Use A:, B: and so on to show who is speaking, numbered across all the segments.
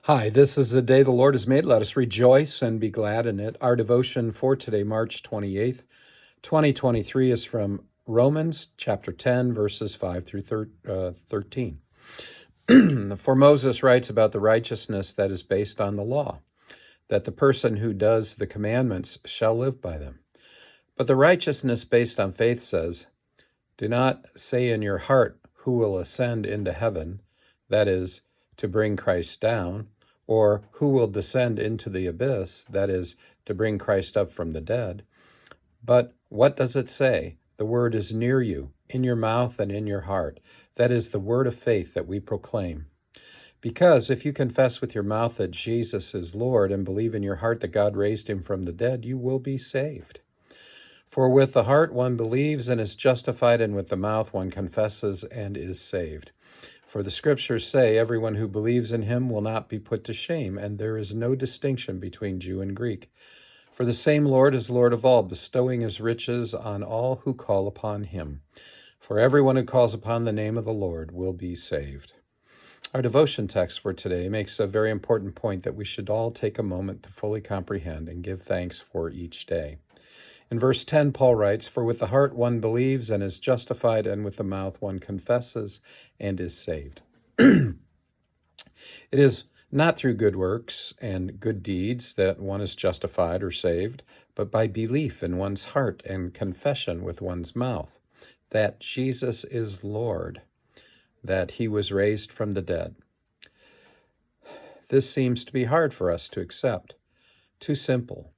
A: Hi, this is the day the Lord has made. Let us rejoice and be glad in it. Our devotion for today, March 28th, 2023, is from Romans chapter 10, verses 5 through 13. For Moses writes about the righteousness that is based on the law, that the person who does the commandments shall live by them. But the righteousness based on faith says, do not say in your heart, who will ascend into heaven, that is, to bring Christ down, or who will descend into the abyss, that is, to bring Christ up from the dead. But what does it say? The word is near you, in your mouth and in your heart. That is the word of faith that we proclaim. Because if you confess with your mouth that Jesus is Lord and believe in your heart that God raised him from the dead, you will be saved. For with the heart one believes and is justified, and with the mouth one confesses and is saved. For the scriptures say, everyone who believes in him will not be put to shame, and there is no distinction between Jew and Greek. For the same Lord is Lord of all, bestowing his riches on all who call upon him. For everyone who calls upon the name of the Lord will be saved. Our devotion text for today makes a very important point that we should all take a moment to fully comprehend and give thanks for each day. In verse 10, Paul writes, for with the heart one believes and is justified, and with the mouth one confesses and is saved. It is not through good works and good deeds that one is justified or saved, but by belief in one's heart and confession with one's mouth that Jesus is Lord, that he was raised from the dead. This seems to be hard for us to accept, too simple.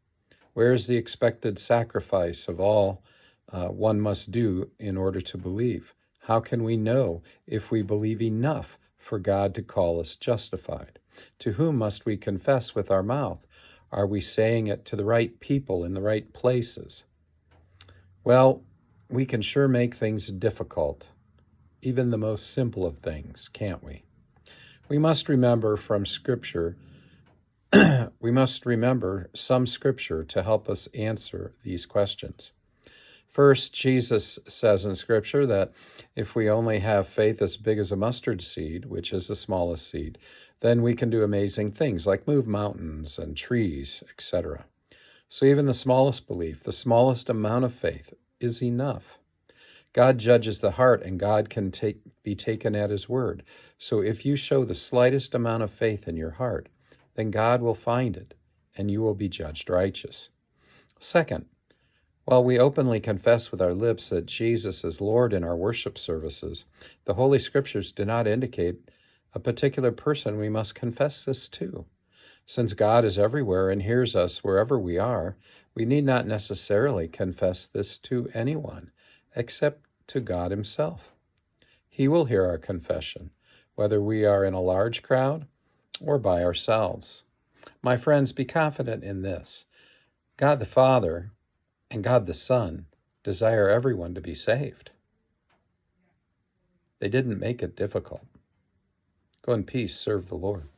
A: Where is the expected sacrifice of all one must do in order to believe? How can we know if we believe enough for God to call us justified? To whom must we confess with our mouth? Are we saying it to the right people in the right places? Well, we can sure make things difficult, even the most simple of things, can't we? We must remember from Scripture we must remember some scripture to help us answer these questions. First, Jesus says in Scripture that if we only have faith as big as a mustard seed, which is the smallest seed, then we can do amazing things like move mountains and trees, etc. So even the smallest belief, the smallest amount of faith, is enough. God judges the heart, and God can be taken at his word. So if you show the slightest amount of faith in your heart, then God will find it, and you will be judged righteous. Second, while we openly confess with our lips that Jesus is Lord in our worship services, the Holy Scriptures do not indicate a particular person we must confess this to. Since God is everywhere and hears us wherever we are, we need not necessarily confess this to anyone, except to God himself. He will hear our confession, whether we are in a large crowd or by ourselves. My friends, be confident in this. God the Father and God the Son desire everyone to be saved. They didn't make it difficult. Go in peace, serve the Lord.